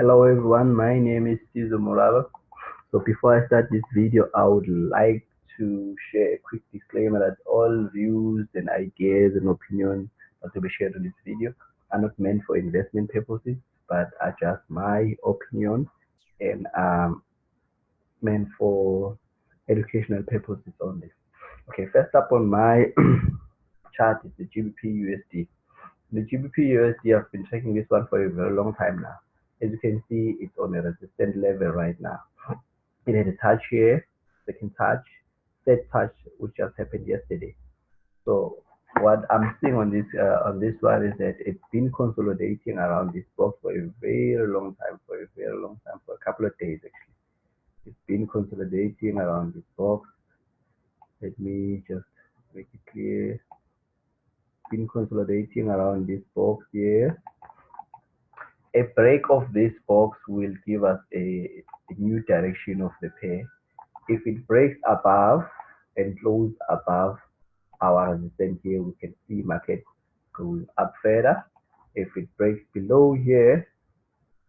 Hello everyone, my name is Tizo Morava. So before I start this video, I would like to share a quick disclaimer that all views and ideas and opinions that will be shared in this video are not meant for investment purposes, but are just my opinion and meant for educational purposes only. Okay, first up on my chart is the GBPUSD. The GBPUSD, I've been tracking this one for a very long time now. As you can see, it's on a resistant level right now. It had a touch here, second touch, third touch, which just happened yesterday. So what I'm seeing on this one is that it's been consolidating around this box for a very long time, for a couple of days actually. It's been consolidating around this box. Let me just make it clear. Been consolidating around this box here. A break of this box will give us a new direction of the pair. If it breaks above and close above our resistance here, we can see market going up further. If it breaks below here,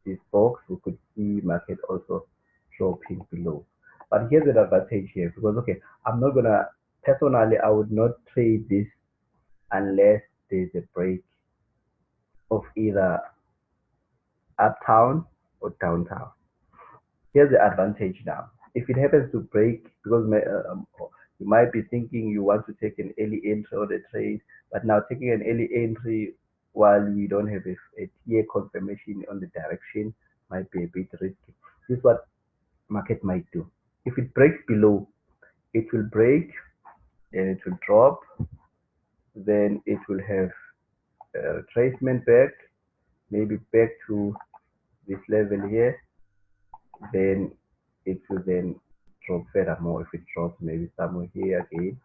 this box, we could see market also dropping below. But here's an advantage here because, okay, I'm not gonna, personally, I would not trade this unless there's a break of either uptown or downtown. Here's the advantage now. If it happens to break, because you might be thinking you want to take an early entry or the trade, but now taking an early entry while you don't have a clear confirmation on the direction might be a bit risky. This is what market might do. If it breaks below, it will break, then it will drop, then it will have a retracement back, maybe back to this level here, then it will then drop further more. If it drops maybe somewhere here again,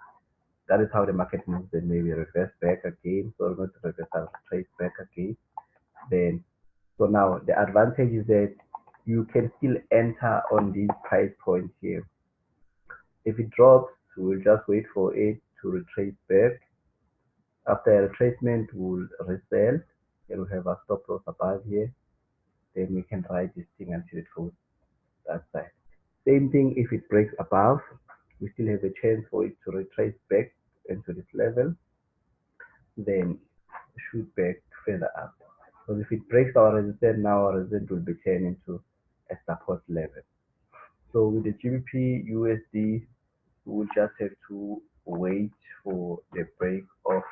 that is how the market moves. Then maybe reverse back again, so not reverse, trace back again. Then so now the advantage is that you can still enter on these price points here. If it drops, we'll just wait for it to retrace back. After a retracement, we'll resell. Then we have a stop loss above here. Then we can ride this thing until it goes that side. Same thing if it breaks above, we still have a chance for it to retrace back into this level, then shoot back further up. Because if it breaks our resistance, now our resistance will be turned into a support level. So with the GBP USD, we will just have to wait for the break of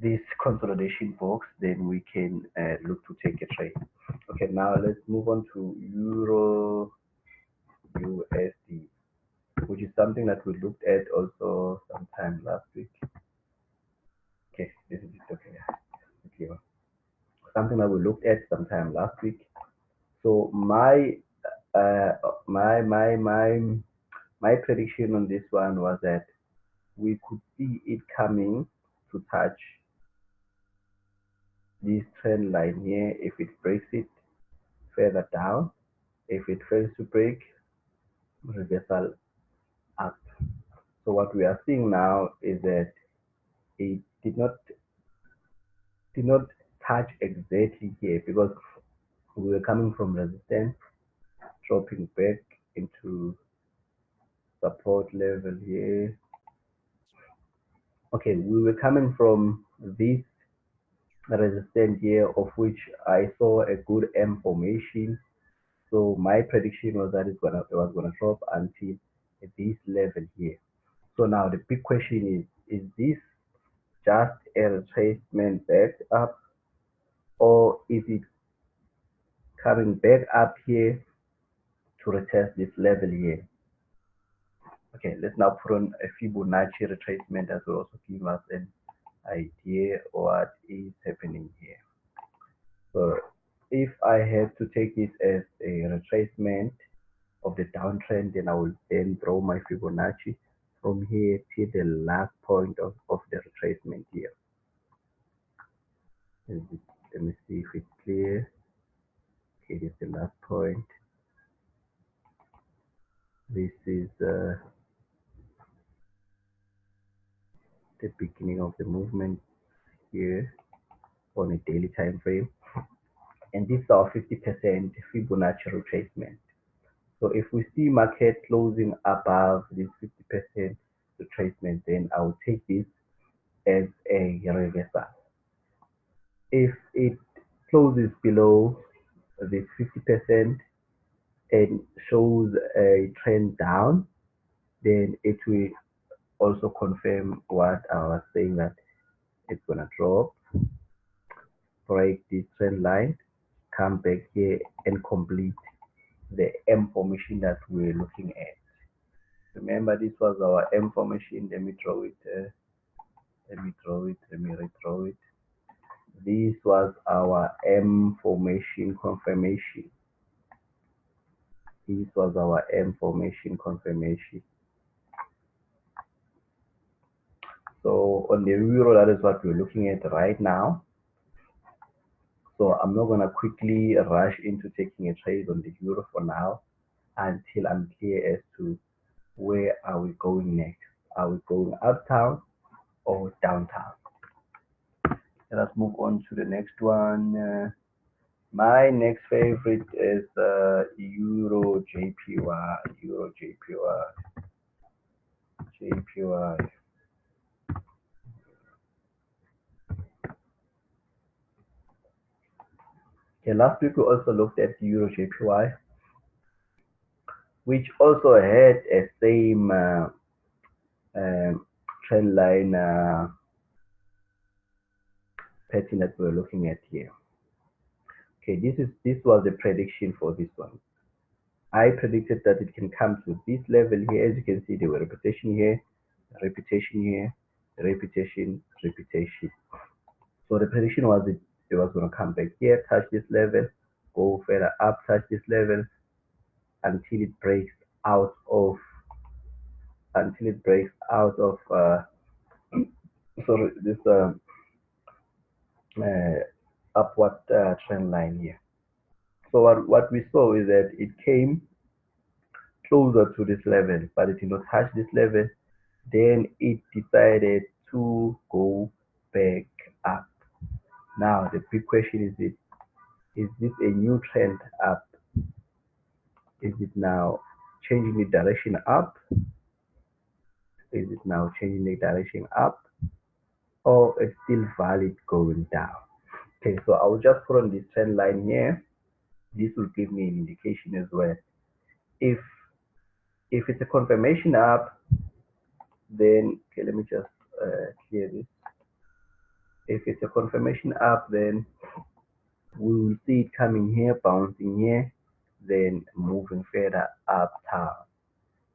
this consolidation box, then we can look to take a trade. Okay, now let's move on to Euro USD, which is something that we looked at also sometime last week. Okay, this is it. Okay, yeah. Something that we looked at sometime last week. So uh, my my my my prediction on this one was that we could see it coming to touch this trend line here. If it breaks it further down, if it fails to break, reversal up. So what we are seeing now is that it did not touch exactly here because we were coming from resistance, dropping back into support level here. Okay, we were coming from this resistance here, of which I saw a good M formation. So my prediction was that it was gonna drop until this level here. So now the big question is this just a retracement back up, or is it coming back up here to retest this level here? Okay, let's now put on a Fibonacci retracement that will also give us an idea what is happening here. So if I have to take this as a retracement of the downtrend, then I will then draw my Fibonacci from here to the last point of the retracement here. Let me see if it's clear. Okay, this is the last point. This is the beginning of the movement here on a daily time frame. And this is our 50% Fibonacci retracement. So if we see market closing above this 50% retracement, then I will take this as a reversal. If it closes below this 50% and shows a trend down, then it will also confirm what I was saying, that it's gonna drop, break this trend line, come back here and complete the M formation that we're looking at. Remember, this was our M formation. Let me draw it. Let me redraw it. This was our M formation confirmation. This was our M formation confirmation. So on the euro, that is what we're looking at right now. So I'm not gonna quickly rush into taking a trade on the euro for now until I'm clear as to where are we going next. Are we going uptown or downtown? Let us move on to the next one. My next favorite is EURJPY. JPY. Okay, last week we also looked at EURJPY, which also had a same trend line pattern that we're looking at here. Okay, this was the prediction for this one. I predicted that it can come to this level here. As you can see, there were repetition here, repetition here, repetition. So the prediction was it was going to come back here, touch this level, go further up, touch this level until it breaks out of sorry, this upward trend line here. So what we saw is that it came closer to this level, but it did not touch this level. Then it decided to go back up. Now the big question is this a new trend up? Is it now changing the direction up? Is it now changing the direction up? Or it's still valid going down? Okay, so I will just put on this trend line here. This will give me an indication as well. If it's a confirmation up, then okay, let me just clear this. If it's a confirmation up, then we will see it coming here, bouncing here, then moving further uptown.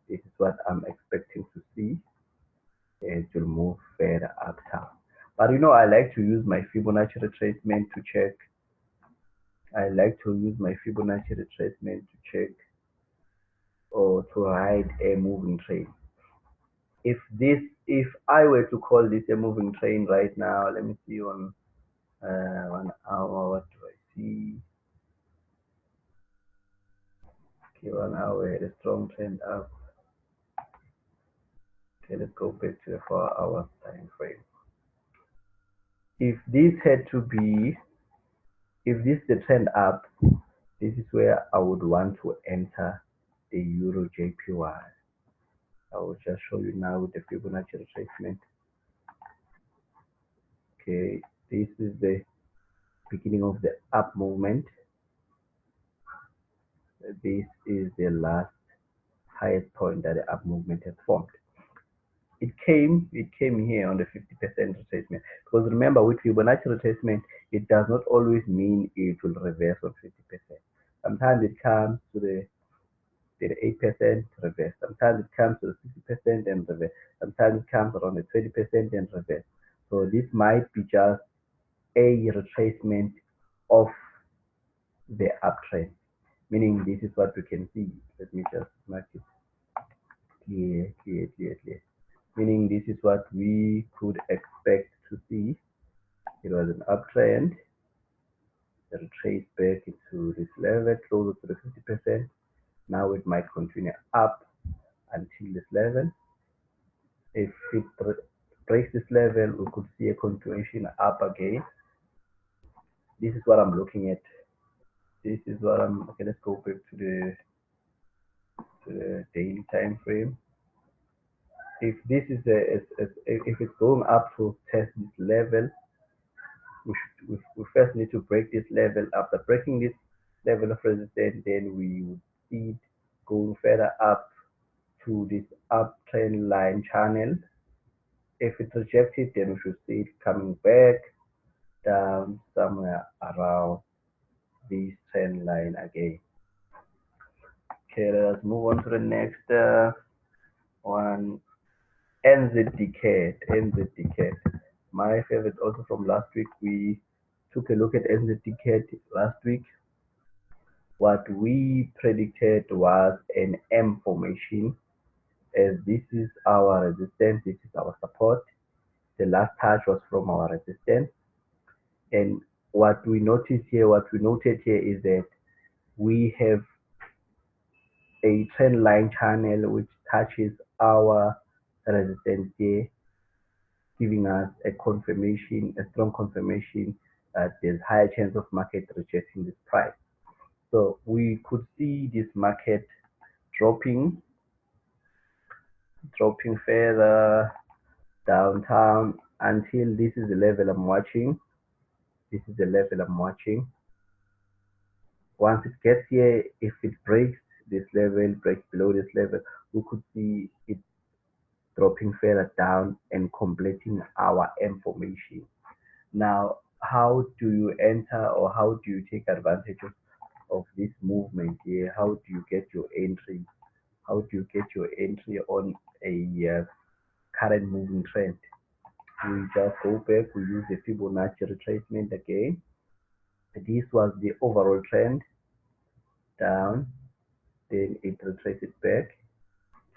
This is what I'm expecting to see. It will move further uptown. But you know, I like to use my Fibonacci retracement to check. I like to use my Fibonacci retracement to check or to ride a moving train. If I were to call this a moving train right now, let me see on 1 hour, what do I see? Okay, 1 hour had a strong trend up. Okay, let's go back to the 4-hour time frame. If this is the trend up, this is where I would want to enter the EURJPY. I will just show you now with the Fibonacci retracement. Okay, this is the beginning of the up movement. This is the last highest point that the up movement has formed. It came here on the 50% retracement, because remember, with Fibonacci retracement, it does not always mean it will reverse on 50%. Sometimes it comes to the 8% reverse. Sometimes it comes to the 60% and reverse. Sometimes it comes around the 20% and reverse. So this might be just a retracement of the uptrend, meaning this is what we can see. Let me just mark it clear. Meaning this is what we could expect to see. It was an uptrend, it retraced back into this level, closer to the 50%. Now it might continue up until this level. If it breaks this level, we could see a continuation up again. This is what I'm looking at This is what I'm okay. Let's go back to the daily time frame. If this is if it's going up to test this level, we first need to break this level. After breaking this level of resistance, then we would see it going further up to this uptrend line channel. If it's rejected, then we should see it coming back down somewhere around this trend line again. Okay, let us move on to the next one. NZD. My favorite also from last week. We took a look at NZD last week. What we predicted was an M formation, as this is our resistance, this is our support. The last touch was from our resistance. And what we noted here is that we have a trend line channel which touches our resistance here, giving us a confirmation, a strong confirmation that there's higher chance of market rejecting this price. So we could see this market dropping further downtown until this is the level I'm watching. This is the level I'm watching. Once it gets here, if it breaks this level, breaks below this level, we could see it dropping further down and completing our M formation. Now, how do you enter or how do you take advantage of this movement here? How do you get your entry? How do you get your entry on a current moving trend? We just go back, we use the Fibonacci retracement again. This was the overall trend down, then it retraced back,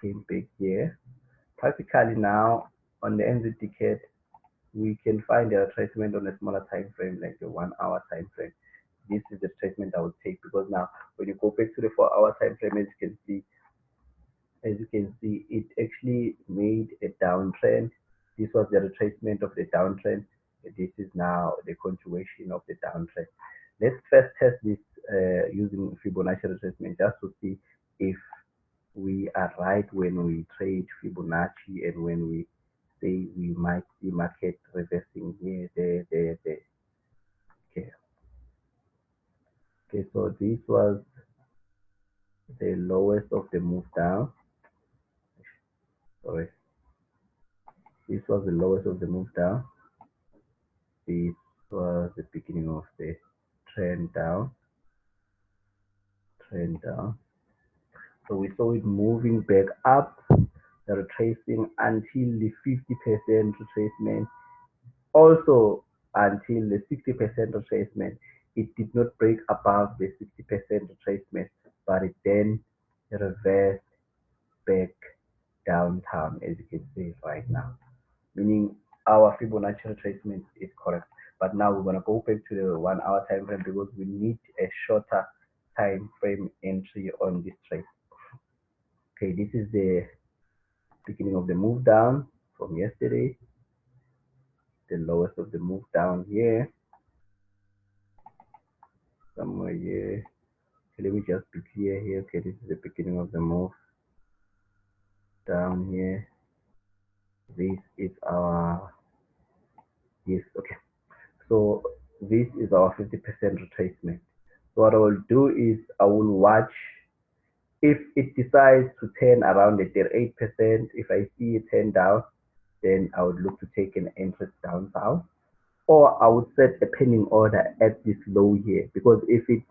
came back here. Practically now on the NZD, we can find the retracement on a smaller time frame, like the 1 hour time frame. This is the treatment I would take, because now when you go back to the 4-hour time frame, as you can see, it actually made a downtrend. This was the retracement of the downtrend. This is now the continuation of the downtrend. Let's first test this using Fibonacci retracement, just to see if we are right when we trade Fibonacci and when we say we might see market reversing here, there. Okay. Okay, so this was the lowest of the move down. Sorry. This was the lowest of the move down. This was the beginning of the trend down. So we saw it moving back up, retracing until the 50% retracement, also until the 60% retracement. It did not break above the 60% retracement, but it then reversed back downtown, as you can see right now, meaning our Fibonacci retracement is correct. But now we're going to go back to the 1 hour time frame, because we need a shorter time frame entry on this trade. Okay, this is the beginning of the move down from yesterday, the lowest of the move down here, somewhere here. Okay, let me just be clear here. Okay, this is the beginning of the move down here. This is our, yes, okay. So this is our 50% retracement. So what I will do is I will watch if it decides to turn around at 38%. If I see it turn down, then I would look to take an interest downtown, or I would set a pending order at this low here, because if it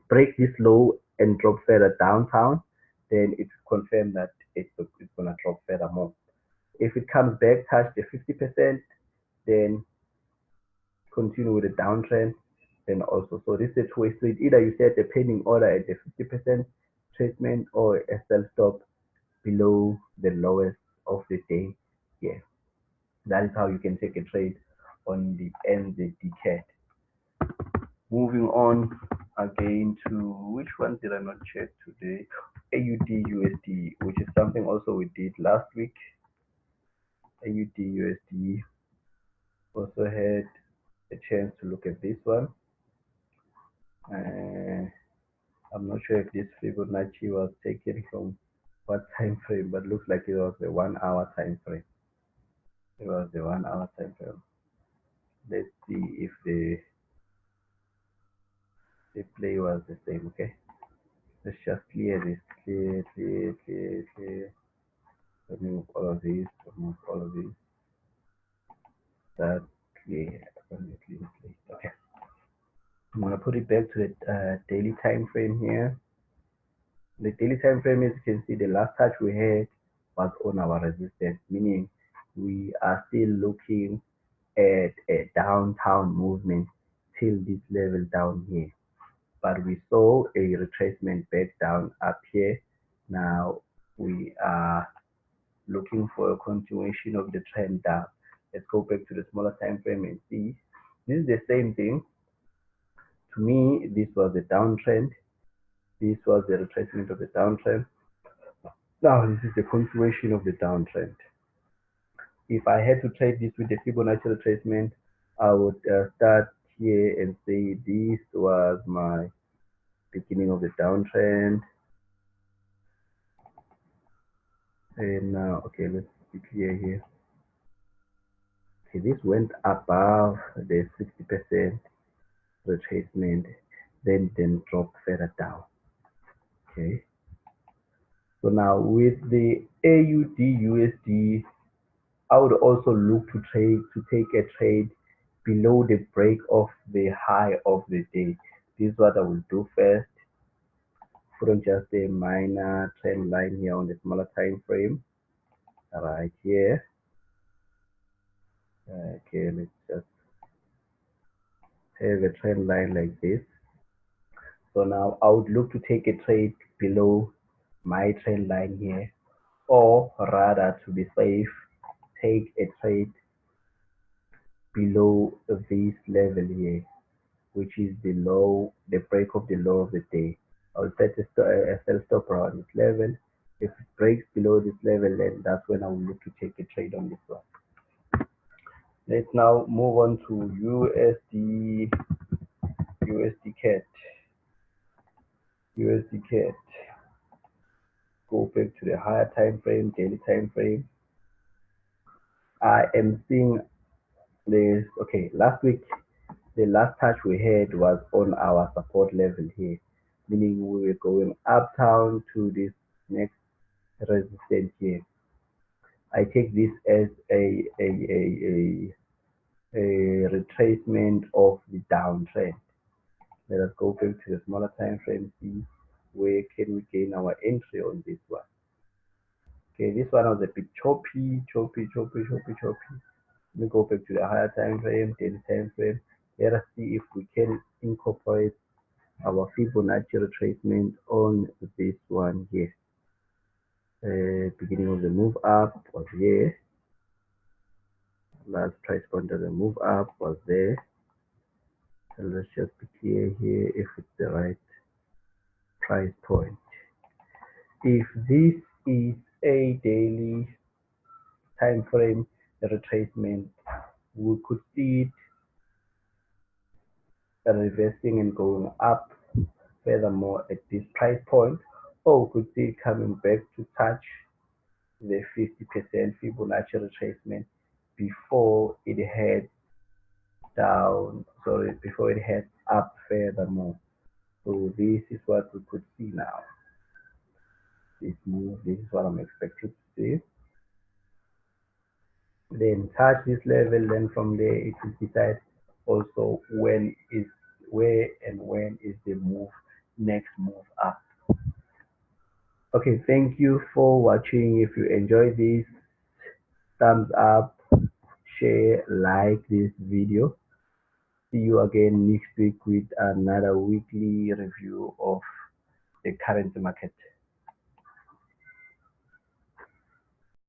breaks this low and drop further downtown, then it's confirmed that it's gonna drop further more. If it comes back, touch the 50%, then continue with the downtrend, then also. So this is a two-way street. Either you set a pending order at the 50% treatment, or a sell stop below the lowest of the day. Yeah, that is how you can take a trade on the NZD. Moving on again to, which one did I not check today? AUDUSD, which is something also we did last week. AUDUSD, also had a chance to look at this one. I'm not sure if this Fibonacci was taken from what time frame, but looks like it was the 1 hour time frame. It was the 1 hour time frame. Let's see if the play was the same. Okay, let's just clear this. Clear. Remove all of these. Remove all of these. That clear. Okay. I'm gonna put it back to the daily time frame here. The daily time frame, as you can see, the last touch we had was on our resistance, meaning we are still looking at a downtown movement till this level down here. But we saw a retracement back down up here. Now we are looking for a continuation of the trend down. Let's go back to the smaller time frame and see. This is the same thing. To me, this was a downtrend. This was the retracement of the downtrend. Now this is the continuation of the downtrend. If I had to trade this with the Fibonacci retracement, I would start here and say this was my beginning of the downtrend. And now, okay, let's be clear here. Okay, this went above the 60% retracement, then dropped further down. Okay. So now with the AUDUSD, I would also look to take a trade below the break of the high of the day. This is what I will do first. Put on just a minor trend line here on the smaller time frame. Right here. Okay, let's just have a trend line like this. So now I would look to take a trade below my trend line here, or rather to be safe, take a trade below this level here, which is the low, the break of the low of the day. I'll set a sell stop around this level. If it breaks below this level, then that's when I will look to take a trade on this one. Let's now move on to USD CAD. USD CAD. Go back to the higher time frame, daily time frame. I am seeing this. Okay, last week the last touch we had was on our support level here, meaning we were going uptown to this next resistance here. I take this as a retracement of the downtrend. Let us go back to the smaller time frame, see where can we gain our entry on this one. Okay, this one was a bit choppy. Let me go back to the higher time frame, daily time frame. Let us see if we can incorporate our Fibonacci retracement on this one here. Beginning of the move up was here. Last price point of the move up was there. So let's just be clear here if it's the right price point. If this is a daily time frame retracement, we could see it reversing and going up furthermore at this price point, or we could see it coming back to touch the 50% Fibonacci retracement before it heads down, before it heads up furthermore. So this is what we could see now. This move, this is what I'm expecting to see. Then touch this level, then from there it will decide also when is the next move up. Okay, thank you for watching. If you enjoyed this, thumbs up, share, like this video. See you again next week with another weekly review of the current market.